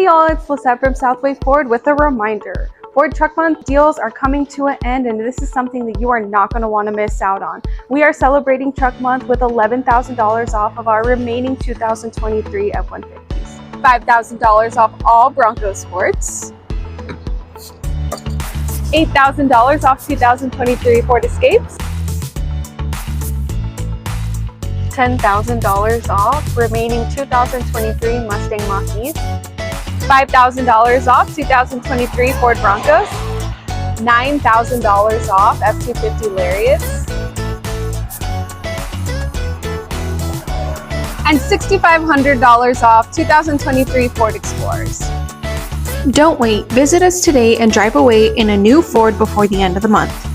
Hey y'all, it's Lisette from Southway Ford with a reminder. Ford Truck Month deals are coming to an end, and this is something that you are not going to want to miss out on. We are celebrating Truck Month with $11,000 off of our remaining 2023 F-150s, $5,000 off all Bronco Sports, $8,000 off 2023 Ford Escapes, $10,000 off remaining 2023 Mustang Mach-E's, $5,000 off 2023 Ford Broncos, $9,000 off F-250 Lariats, and $6,500 off 2023 Ford Explorers. Don't wait, visit us today and drive away in a new Ford before the end of the month.